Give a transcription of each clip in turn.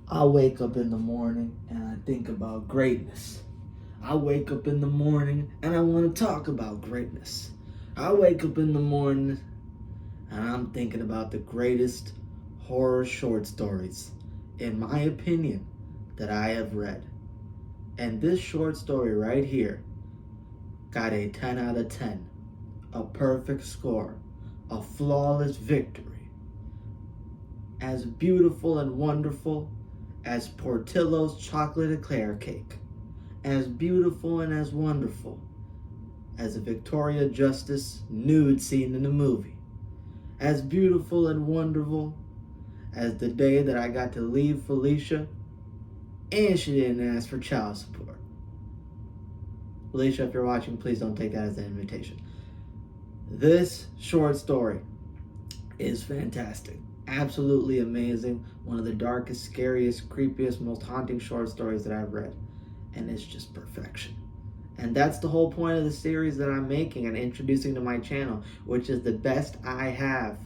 I wake up in the morning and I think about greatness. I wake up in the morning and I want to talk about greatness. I wake up in the morning and I'm thinking about the greatest horror short stories, in my opinion, that I have read. And this short story right here got a 10 out of 10, a perfect score, a flawless victory. As beautiful and wonderful as Portillo's chocolate eclair cake, as beautiful and as wonderful as a Victoria Justice nude scene in a movie, as beautiful and wonderful as the day that I got to leave Felicia and she didn't ask for child support. Felicia, if you're watching, please don't take that as an invitation. This short story is fantastic. Absolutely amazing. One of the darkest, scariest, creepiest, most haunting short stories that I've read. And it's just perfection. And that's the whole point of the series that I'm making and introducing to my channel, which is the best I have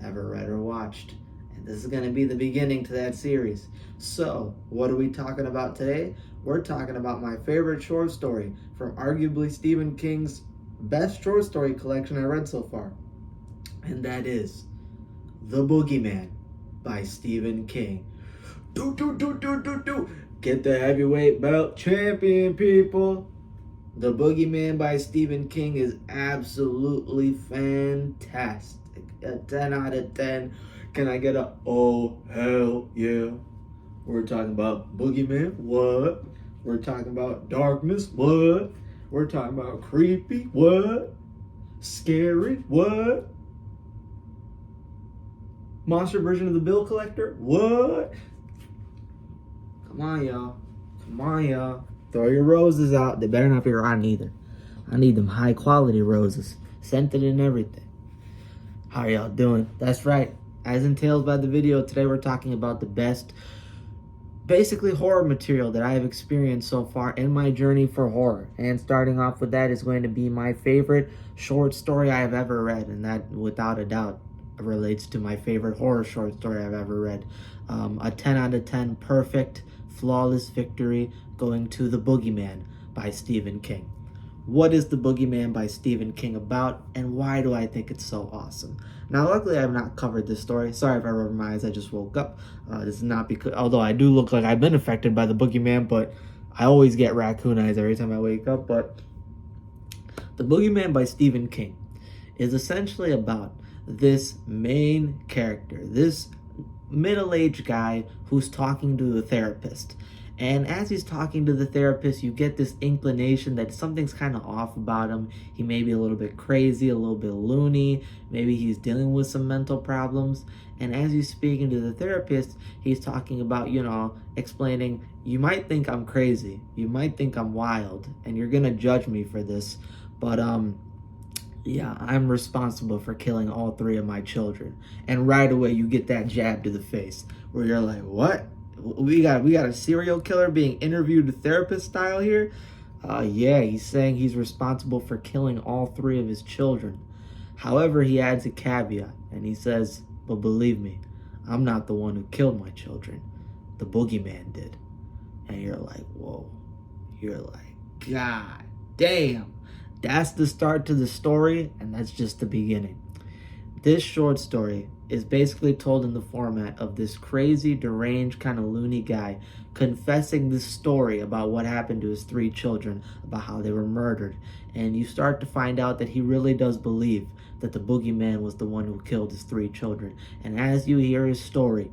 ever read or watched. And this is going to be the beginning to that series. So, what are we talking about today? We're talking about my favorite short story from arguably Stephen King's best short story collection I read so far. And that is The Boogeyman by Stephen King. Get the heavyweight belt champion, people. The Boogeyman by Stephen King is absolutely fantastic. A 10 out of 10. Can I get a oh hell yeah? We're talking about Boogeyman, what? We're talking about darkness, what? We're talking about creepy, what? Scary, what? Monster version of the bill collector? What? Come on, y'all. Come on, y'all. Throw your roses out. They better not be rotten either. I need them high quality roses. Scented and everything. How are y'all doing? That's right. As entailed by the video, today we're talking about the best, basically horror material that I have experienced so far in my journey for horror. And starting off with that is going to be my favorite short story I have ever read. And that, without a doubt, relates to my favorite horror short story I've ever read. A 10 out of 10 perfect, flawless victory going to The Boogeyman by Stephen King. What is The Boogeyman by Stephen King about, and why do I think it's so awesome? Now, luckily, I have not covered this story. Sorry if I rub my eyes, I just woke up. This is not because, although I do look like I've been affected by The Boogeyman, but I always get raccoon eyes every time I wake up. But The Boogeyman by Stephen King is essentially about this main character, this middle-aged guy who's talking to the therapist. And as he's talking to the therapist, you get this inclination that something's kind of off about him. He may be a little bit crazy, a little bit loony. Maybe he's dealing with some mental problems. And as he's speaking to the therapist, he's talking about, explaining, you might think I'm crazy. You might think I'm wild. And you're going to judge me for this. But, yeah, I'm responsible for killing all 3 of my children. And right away, you get that jab to the face where you're like, what? We got a serial killer being interviewed therapist style here? Yeah, he's saying he's responsible for killing all 3 of his children. However, he adds a caveat, and he says, but believe me, I'm not the one who killed my children. The Boogeyman did. And you're like, whoa. You're like, God damn. That's the start to the story, and that's just the beginning. This short story is basically told in the format of this crazy, deranged, kind of loony guy confessing this story about what happened to his 3 children, about how they were murdered. And you start to find out that he really does believe that the Boogeyman was the one who killed his 3 children. And as you hear his story,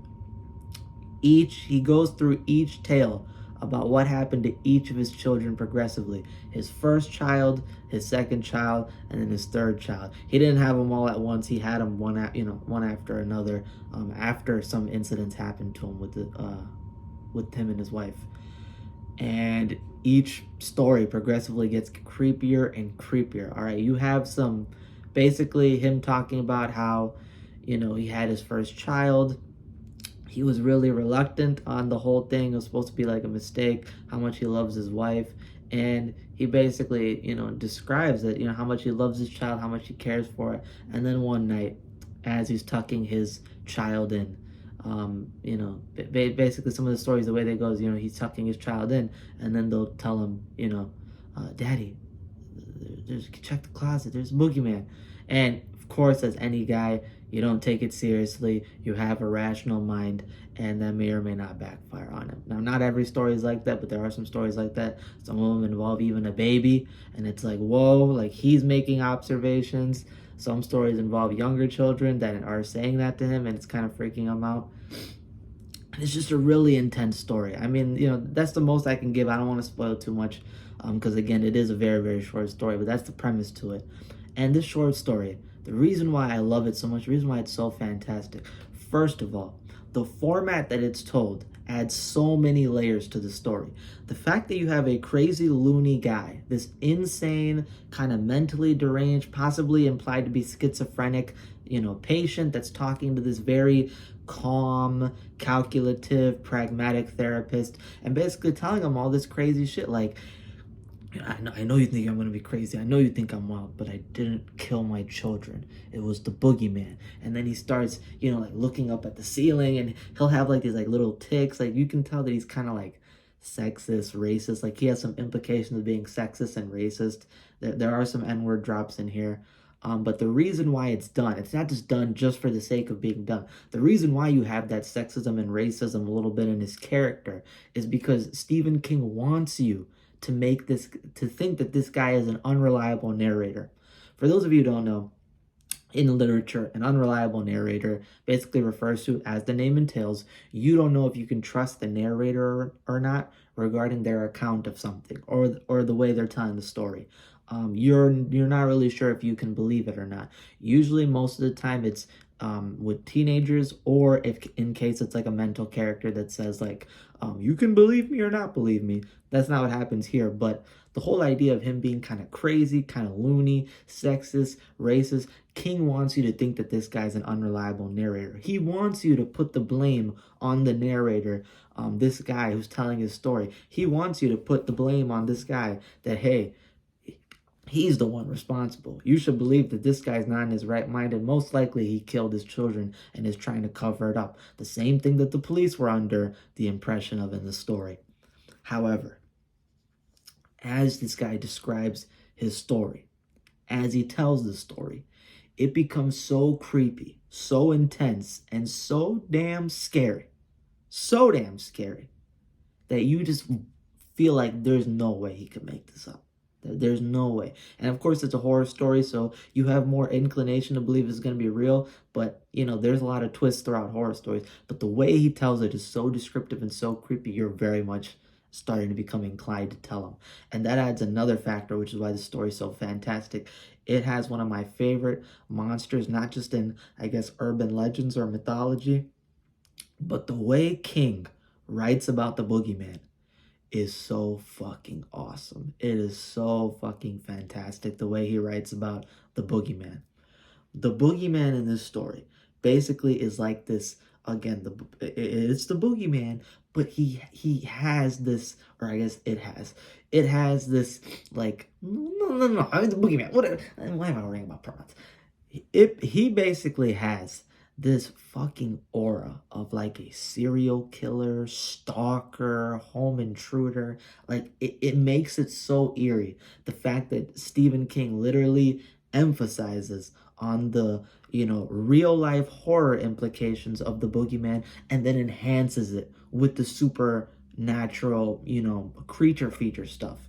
he goes through each tale about what happened to each of his children progressively. His first child, his second child, and then his 3rd child. He didn't have them all at once. He had them one after another, after some incidents happened to him with him and his wife. And each story progressively gets creepier and creepier. All right, you have basically him talking about how, he had his first child. He was really reluctant on the whole thing. It was supposed to be like a mistake, how much he loves his wife. And he basically, describes it, how much he loves his child, how much he cares for it. And then one night, as he's tucking his child in, You know, basically some of the stories, the way they go is, you know, he's tucking his child in, and then they'll tell him, you know, Daddy, check the closet, there's a boogeyman. And of course, as any guy, you don't take it seriously, you have a rational mind, and that may or may not backfire on him. Now, not every story is like that, but there are some stories like that. Some of them involve even a baby, and it's like, whoa, like he's making observations. Some stories involve younger children that are saying that to him, and it's kind of freaking him out. And it's just a really intense story. I mean, you know, that's the most I can give. I don't want to spoil too much, because again, it is a very, very short story, but that's the premise to it. And this short story, the reason why I love it so much, the reason why it's so fantastic, first of all, the format that it's told adds so many layers to the story. The fact that you have a crazy, loony guy, this insane, kind of mentally deranged, possibly implied to be schizophrenic, you know, patient that's talking to this very calm, calculative, pragmatic therapist, and basically telling him all this crazy shit like, I know you think I'm gonna be crazy. I know you think I'm wild, but I didn't kill my children. It was the boogeyman. And then he starts, you know, like looking up at the ceiling, and he'll have like these like little ticks. Like you can tell that he's kind of like sexist, racist. Like he has some implications of being sexist and racist. There are some N-word drops in here. But the reason why it's done, it's not just done just for the sake of being done. The reason why you have that sexism and racism a little bit in his character is because Stephen King wants you to make this, to think that this guy is an unreliable narrator. For those of you who don't know, in literature, an unreliable narrator basically refers to, as the name entails, you don't know if you can trust the narrator or not regarding their account of something or the way they're telling the story. You're not really sure if you can believe it or not. Usually, most of the time, it's with teenagers, or if in case it's like a mental character that says like, you can believe me or not believe me. That's not what happens here. But the whole idea of him being kind of crazy, kind of loony, sexist, racist, King wants you to think that this guy's an unreliable narrator. He wants you to put the blame on the narrator, this guy who's telling his story. He wants you to put the blame on this guy that, hey, he's the one responsible. You should believe that this guy's not in his right mind, and most likely he killed his children and is trying to cover it up. The same thing that the police were under the impression of in the story. However, as this guy describes his story, as he tells the story, it becomes so creepy, so intense, and so damn scary, that you just feel like there's no way he could make this up. There's no way. And of course, it's a horror story, so you have more inclination to believe it's going to be real. But, you know, there's a lot of twists throughout horror stories. But the way he tells it is so descriptive and so creepy, you're very much starting to become inclined to tell them. And that adds another factor, which is why the story is so fantastic. It has one of my favorite monsters, not just in, I guess, urban legends or mythology, but the way King writes about the boogeyman is so fucking awesome. It is so fucking fantastic the way he writes about the boogeyman. The boogeyman in this story basically is like this, again, it's the boogeyman, but he has this, or I guess it has this, like, no, I mean the boogeyman, whatever, why am I worrying about pronouns? He basically has this fucking aura of like a serial killer, stalker, home intruder. Like it makes it so eerie. The fact that Stephen King literally emphasizes on the, you know, real life horror implications of the boogeyman, and then enhances it with the supernatural, you know, creature feature stuff.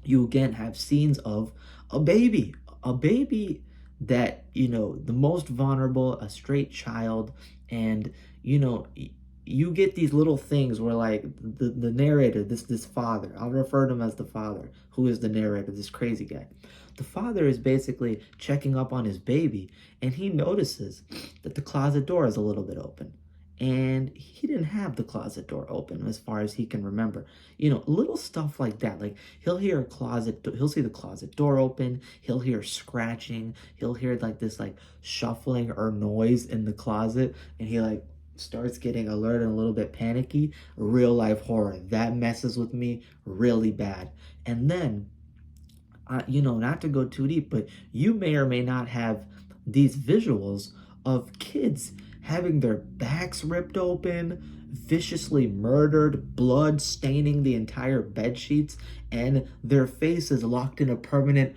You again have scenes of a baby that, you know, the most vulnerable, a straight child, and, you know, you get these little things where, like, the narrator, this father, I'll refer to him as the father, who is the narrator, this crazy guy. The father is basically checking up on his baby, and he notices that the closet door is a little bit open. And he didn't have the closet door open as far as he can remember. You know, little stuff like that. Like, he'll see the closet door open. He'll hear scratching. He'll hear like this like shuffling or noise in the closet. And he like starts getting alert and a little bit panicky. Real life horror. That messes with me really bad. And then, you know, not to go too deep, but you may or may not have these visuals of kids having their backs ripped open, viciously murdered, blood staining the entire bed sheets, and their faces locked in a permanent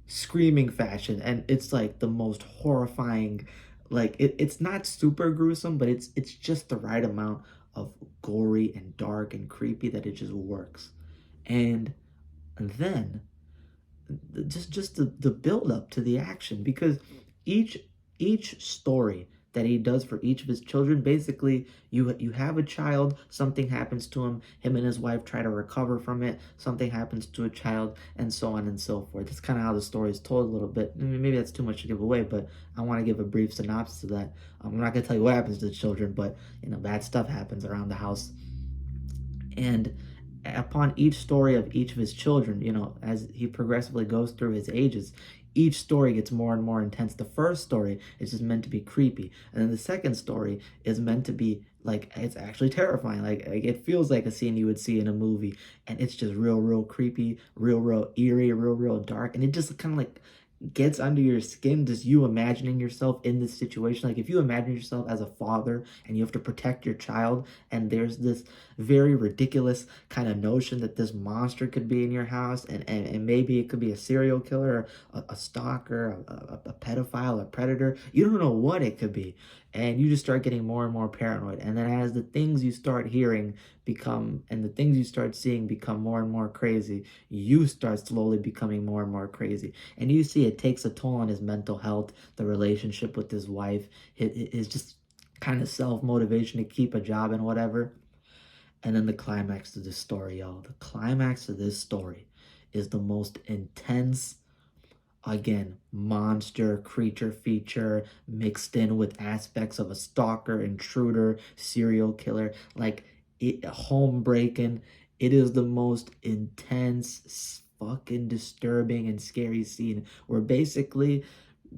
screaming fashion. And it's like the most horrifying, like it's not super gruesome, but it's just the right amount of gory and dark and creepy that it just works. And then just the build up to the action, because each story that he does for each of his children, basically you have a child, something happens to him and his wife try to recover from it, something happens to a child, and so on and so forth. That's kind of how the story is told a little bit. I mean, maybe that's too much to give away, but I want to give a brief synopsis of that. I'm not going to tell you what happens to the children, but bad stuff happens around the house. And upon each story of each of his children, as he progressively goes through his ages, each story gets more and more intense. The first story is just meant to be creepy, and then the second story is meant to be like, it's actually terrifying. Like it feels like a scene you would see in a movie, and it's just real creepy, real eerie, real dark, and it just kind of like gets under your skin, just you imagining yourself in this situation. Like if you imagine yourself as a father and you have to protect your child, and there's this very ridiculous kind of notion that this monster could be in your house, and maybe it could be a serial killer, a stalker, a pedophile, a predator. You don't know what it could be, and you just start getting more and more paranoid. And then as the things you start hearing and the things you start seeing become more and more crazy, you start slowly becoming more and more crazy. And you see it takes a toll on his mental health, the relationship with his wife, his just kind of self-motivation to keep a job and whatever. And then the climax of this story, y'all. The climax of this story is the most intense, again, monster creature feature mixed in with aspects of a stalker, intruder, serial killer, like home breaking. It is the most intense, fucking disturbing and scary scene where basically,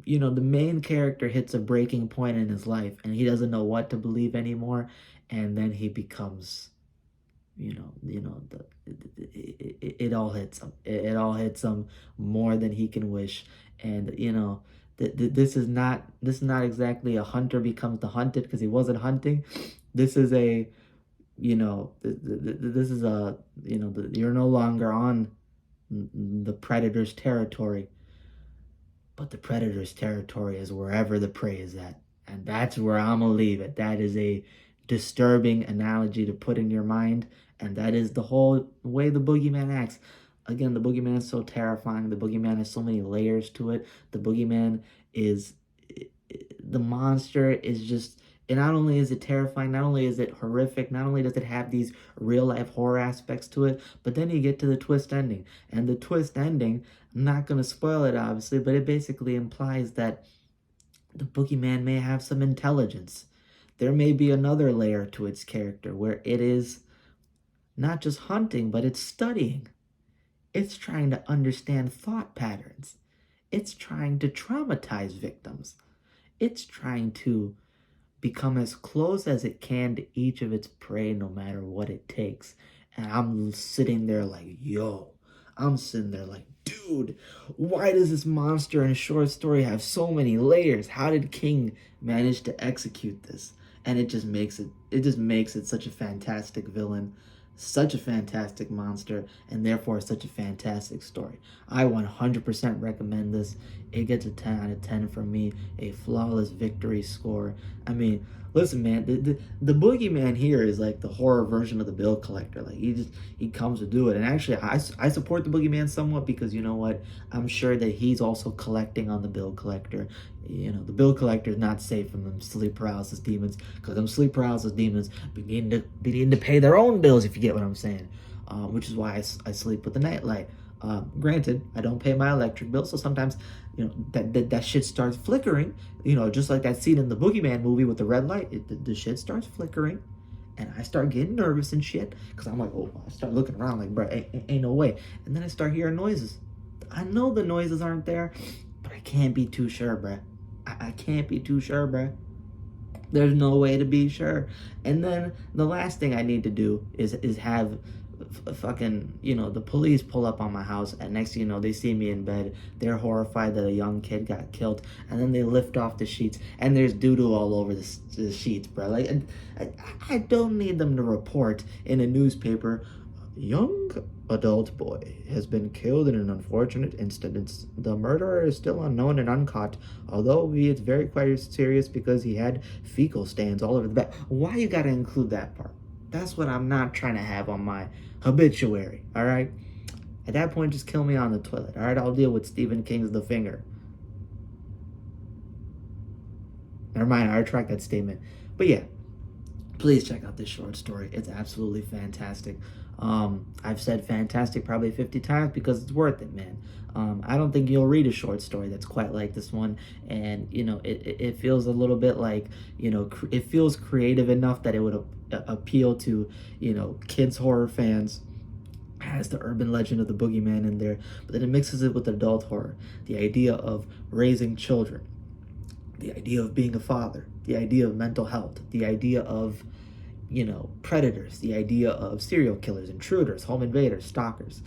the main character hits a breaking point in his life and he doesn't know what to believe anymore, and then he becomes, it all hits him. It all hits him more than he can wish. And this is not exactly a hunter becomes the hunted, because he wasn't hunting. This is a this is a you're no longer on the predator's territory, but the predator's territory is wherever the prey is at. And that's where I'm gonna leave it. That is a disturbing analogy to put in your mind, and that is the whole way the Boogeyman acts. Again, the Boogeyman is so terrifying. The Boogeyman has so many layers to it. The Boogeyman is, the monster is just, and not only is it terrifying, not only is it horrific, not only does it have these real life horror aspects to it, but then you get to the twist ending. And the twist ending, I'm not going to spoil it obviously, but it basically implies that the Boogeyman may have some intelligence. There may be another layer to its character where it is not just hunting, but it's studying. It's trying to understand thought patterns. It's trying to traumatize victims. It's trying to become as close as it can to each of its prey, no matter what it takes. And I'm sitting there like, dude, why does this monster in a short story have so many layers? How did King manage to execute this? And it just makes it such a fantastic villain, such a fantastic monster, and therefore such a fantastic story. I 100% recommend this. It gets a 10 out of 10 from me, a flawless victory score. I mean, listen, man, the Boogeyman here is like the horror version of the bill collector. Like he comes to do it. And actually, I support the Boogeyman somewhat, because you know what? I'm sure that he's also collecting on the bill collector. The bill collector is not safe from them sleep paralysis demons, because them sleep paralysis demons begin to pay their own bills, if you get what I'm saying. Which is why I sleep with the nightlight. Granted, I don't pay my electric bill, so sometimes that shit starts flickering. Just like that scene in the Boogeyman movie with the red light, the shit starts flickering, and I start getting nervous and shit, because I'm like, oh, I start looking around like, bro, ain't no way. And then I start hearing noises. I know the noises aren't there, but I can't be too sure, bruh. I can't be too sure, bruh. There's no way to be sure. And then the last thing I need to do is have fucking, the police pull up on my house, and next thing you know, they see me in bed. They're horrified that a young kid got killed, and then they lift off the sheets, and there's doo-doo all over the sheets, bro. Like, I don't need them to report in a newspaper, young adult boy has been killed in an unfortunate incident. The murderer is still unknown and uncaught, although he is very quite serious because he had fecal stains all over the bed. Why you gotta include that part? That's what I'm not trying to have on my obituary, all right? At that point, just kill me on the toilet, all right? I'll deal with Stephen King's The Finger. Never mind, I retract that statement. But yeah, please check out this short story. It's absolutely fantastic. I've said fantastic probably 50 times because it's worth it, man. I don't think you'll read a short story that's quite like this one. And, it feels a little bit like, it feels creative enough that it would appeal to, kids horror fans. Has the urban legend of the boogeyman in there, but then it mixes it with adult horror. The idea of raising children, the idea of being a father, the idea of mental health, the idea of, predators, the idea of serial killers, intruders, home invaders, stalkers,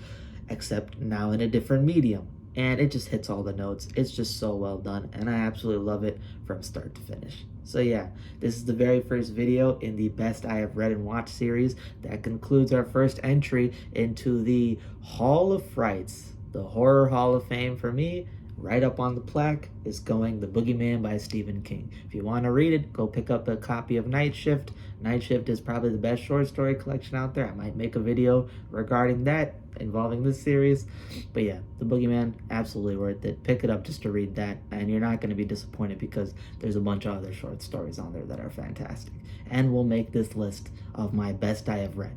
except now in a different medium. And it just hits all the notes. It's just so well done, and I absolutely love it from start to finish. So yeah, this is the very first video in the Best I Have Read and Watched series. That concludes our first entry into the Hall of Frights, the Horror Hall of Fame for me. Right up on the plaque is going The Boogeyman by Stephen King. If you want to read it, go pick up a copy of Night Shift. Night Shift is probably the best short story collection out there. I might make a video regarding that, involving this series. But yeah, The Boogeyman, absolutely worth it. Pick it up just to read that, and you're not going to be disappointed because there's a bunch of other short stories on there that are fantastic. And will make this list of my best I have read.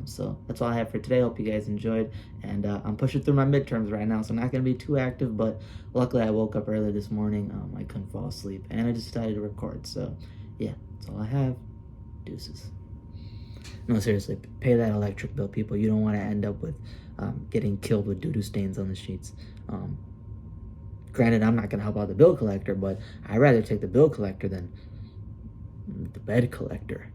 So that's all I have for today. Hope you guys enjoyed, and I'm pushing through my midterms right now, so I'm not going to be too active, but luckily I woke up early this morning. I couldn't fall asleep, and I just decided to record. So yeah, that's all I have. Deuces. No, seriously, pay that electric bill, people. You don't want to end up with getting killed with doo-doo stains on the sheets. Granted, I'm not going to help out the bill collector, but I'd rather take the bill collector than the bed collector.